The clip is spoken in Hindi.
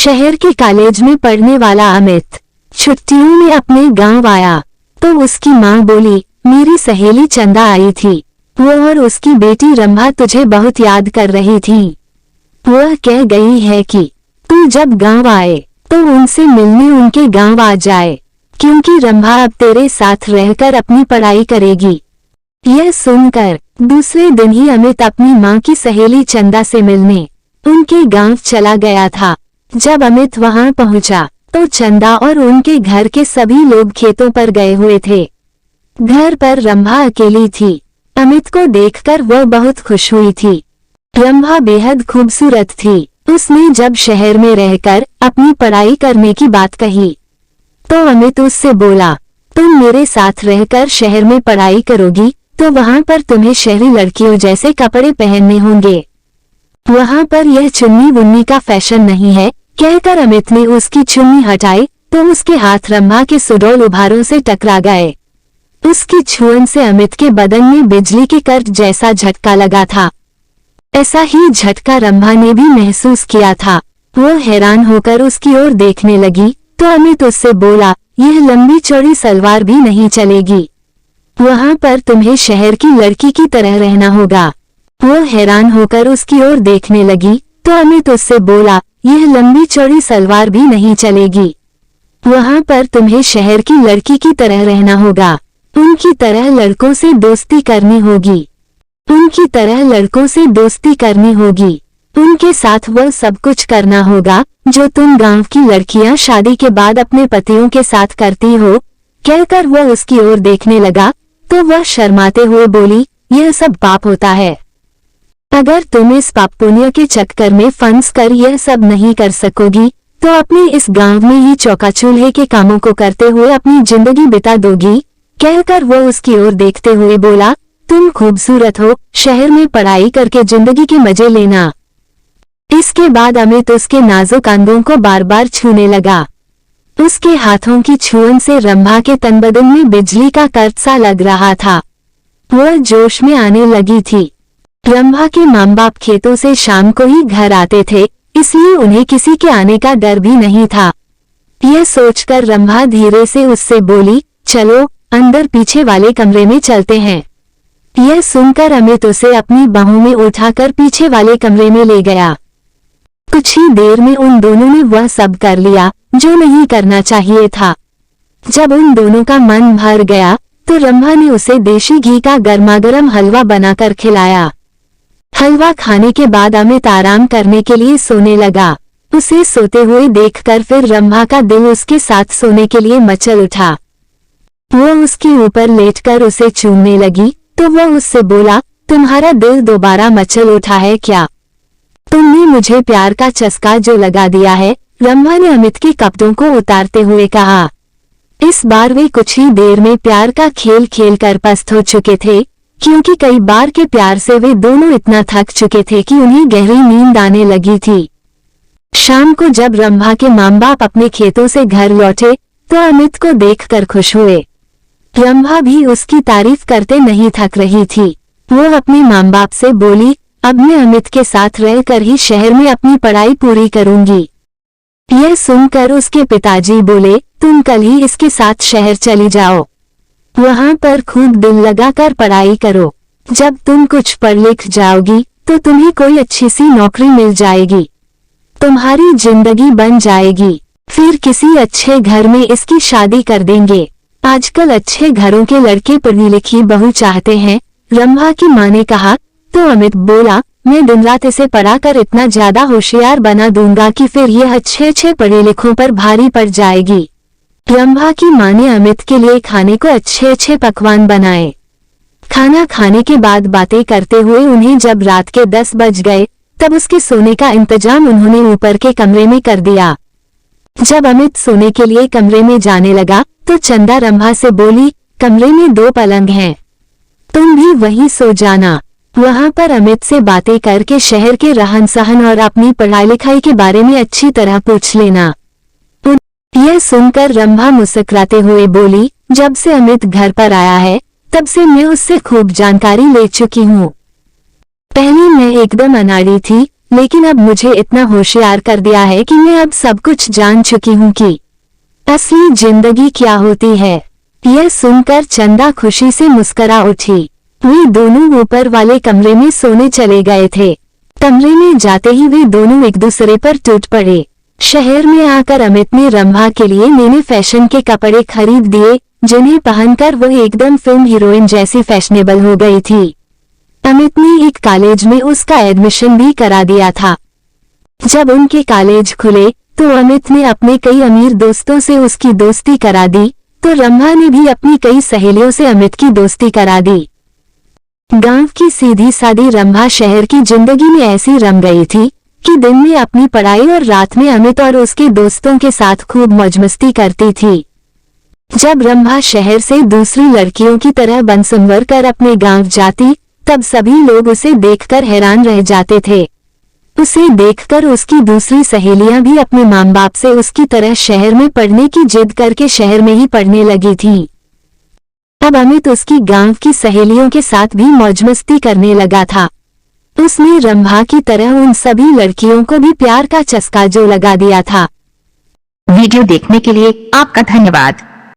शहर के कॉलेज में पढ़ने वाला अमित छुट्टियों में अपने गांव आया तो उसकी माँ बोली, मेरी सहेली चंदा आई थी, वो और उसकी बेटी रंभा तुझे बहुत याद कर रही थी। वह कह गई है कि तू जब गांव आए तो उनसे मिलने उनके गांव आ जाए, क्योंकि रंभा अब तेरे साथ रहकर अपनी पढ़ाई करेगी। यह सुनकर दूसरे दिन ही अमित अपनी माँ की सहेली चंदा से मिलने उनके गांव चला गया था। जब अमित वहां पहुंचा तो चंदा और उनके घर के सभी लोग खेतों पर गए हुए थे। घर पर रंभा अकेली थी। अमित को देखकर वह बहुत खुश हुई थी। रंभा बेहद खूबसूरत थी। उसने जब शहर में रहकर अपनी पढ़ाई करने की बात कही तो अमित उससे बोला, तुम मेरे साथ रहकर शहर में पढ़ाई करोगी तो वहां पर तुम्हें शहरी लड़कियों जैसे कपड़े पहनने होंगे, वहां पर यह चुन्नी बुन्नी का फैशन नहीं है। कहकर अमित ने उसकी चुन्नी हटाई तो उसके हाथ रंभा के सुडौल उभारों से टकरा गए। उसकी छुअन से अमित के बदन में बिजली के करंट जैसा झटका लगा था। ऐसा ही झटका रंभा ने भी महसूस किया था। वो हैरान होकर उसकी ओर देखने लगी तो अमित उससे बोला, यह लंबी चौड़ी सलवार भी नहीं चलेगी, वहां पर तुम्हें शहर की लड़की की तरह रहना होगा। वो हैरान होकर उसकी ओर देखने लगी तो अमित उससे बोला, यह लंबी चौड़ी सलवार भी नहीं चलेगी, वहां पर तुम्हें शहर की लड़की की तरह रहना होगा। उनकी तरह लड़कों से दोस्ती करनी होगी, उनकी तरह लड़कों से दोस्ती करनी होगी, उनके साथ वह सब कुछ करना होगा जो तुम गांव की लड़कियां शादी के बाद अपने पतियों के साथ करती हो। कहकर वह उसकी ओर देखने लगा तो वह शर्माते हुए बोली, यह सब पाप होता है। अगर तुम इस पाप पुण्य के चक्कर में फंस कर यह सब नहीं कर सकोगी तो अपने इस गांव में ही चौका चूल्हे के कामों को करते हुए अपनी जिंदगी बिता दोगी। कहकर वह उसकी ओर देखते हुए बोला, तुम खूबसूरत हो, शहर में पढ़ाई करके जिंदगी के मजे लेना। इसके बाद अमित उसके नाजुक अंगों को बार बार छूने लगा। उसके हाथों की छुअन से रंभा के तन बदन में बिजली का करंट सा लग रहा था। वह जोश में आने लगी थी। रंभा के माँ बाप खेतों से शाम को ही घर आते थे, इसलिए उन्हें किसी के आने का डर भी नहीं था। यह सोचकर रंभा धीरे से उससे बोली, चलो अंदर पीछे वाले कमरे में चलते हैं। यह सुनकर अमित उसे अपनी बाहों में उठाकर पीछे वाले कमरे में ले गया। कुछ ही देर में उन दोनों ने वह सब कर लिया जो नहीं करना चाहिए था। जब उन दोनों का मन भर गया तो रंभा ने उसे देशी घी का गर्मागर्म हलवा बनाकर खिलाया। हलवा खाने के बाद अमित आराम करने के लिए सोने लगा। उसे सोते हुए देखकर फिर रंभा का दिल उसके साथ सोने के लिए मचल उठा। वो उसके ऊपर लेटकर उसे चूमने लगी तो वह उससे बोला, तुम्हारा दिल दोबारा मचल उठा है क्या? तुमने मुझे प्यार का चस्का जो लगा दिया है। रंभा ने अमित के कपड़ों को उतारते हुए कहा। इस बार वे कुछ ही देर में प्यार का खेल खेल कर पस्त हो चुके थे, क्योंकि कई बार के प्यार से वे दोनों इतना थक चुके थे कि उन्हें गहरी नींद आने लगी थी। शाम को जब रंभा के माँ बाप अपने खेतों से घर लौटे तो अमित को देखकर खुश हुए। रंभा भी उसकी तारीफ करते नहीं थक रही थी। वो अपने माँ बाप से बोली, अब मैं अमित के साथ रहकर ही शहर में अपनी पढ़ाई पूरी करूंगी। यह सुनकर उसके पिताजी बोले, तुम कल ही इसके साथ शहर चली जाओ, वहां पर खूब दिल लगाकर पढ़ाई करो। जब तुम कुछ पढ़ लिख जाओगी तो तुम्हें कोई अच्छी सी नौकरी मिल जाएगी, तुम्हारी जिंदगी बन जाएगी, फिर किसी अच्छे घर में इसकी शादी कर देंगे। आजकल अच्छे घरों के लड़के पढ़ी लिखी बहू चाहते हैं। रंभा की माँ ने कहा तो अमित बोला, मैं दिन रात इसे पढ़ाकर इतना ज्यादा होशियार बना दूंगा कि फिर यह अच्छे पढ़े लिखों पर भारी पड़ जाएगी। रंभा की माँ ने अमित के लिए खाने को अच्छे पकवान बनाए। खाना खाने के बाद बातें करते हुए उन्हें जब रात के 10 बज गए तब उसके सोने का इंतजाम उन्होंने ऊपर के कमरे में कर दिया। जब अमित सोने के लिए कमरे में जाने लगा तो चंदा रंभा से बोली, कमरे में 2 पलंग हैं, तुम भी वहीं सो जाना। वहां पर अमित से बातें करके शहर के रहन सहन और अपनी पढ़ाई लिखाई के बारे में अच्छी तरह पूछ लेना। यह सुनकर रंभा मुस्कुराते हुए बोली, जब से अमित घर पर आया है तब से मैं उससे खूब जानकारी ले चुकी हूँ। पहले मैं एकदम अनाड़ी थी, लेकिन अब मुझे इतना होशियार कर दिया है कि मैं अब सब कुछ जान चुकी हूँ कि असली जिंदगी क्या होती है। यह सुनकर चंदा खुशी से मुस्करा उठी। वे दोनों ऊपर वाले कमरे में सोने चले गए थे। कमरे में जाते ही वे दोनों एक दूसरे पर टूट पड़े। शहर में आकर अमित ने रंभा के लिए नए फैशन के कपड़े खरीद दिए, जिन्हें पहनकर वह एकदम फिल्म हीरोइन जैसी फैशनेबल हो गई थी। अमित ने एक कॉलेज में उसका एडमिशन भी करा दिया था। जब उनके कॉलेज खुले तो अमित ने अपने कई अमीर दोस्तों से उसकी दोस्ती करा दी, तो रंभा ने भी अपनी कई सहेलियों से अमित की दोस्ती करा दी। गांव की सीधी सादी रंभा शहर की जिंदगी में ऐसी रम गई थी कि दिन में अपनी पढ़ाई और रात में अमित और उसके दोस्तों के साथ खूब मौज मस्ती करती थी। जब रंभा शहर से दूसरी लड़कियों की तरह बनसुनवर कर अपने गांव जाती, तब सभी लोग उसे देखकर हैरान रह जाते थे। उसे देखकर उसकी दूसरी सहेलियां भी अपने माँ बाप से उसकी तरह शहर में पढ़ने की जिद करके शहर में ही पढ़ने लगी थीं। अब अमित उसकी गांव की सहेलियों के साथ भी मौज मस्ती करने लगा था। उसने रंभा की तरह उन सभी लड़कियों को भी प्यार का चस्का जो लगा दिया था। वीडियो देखने के लिए आपका धन्यवाद।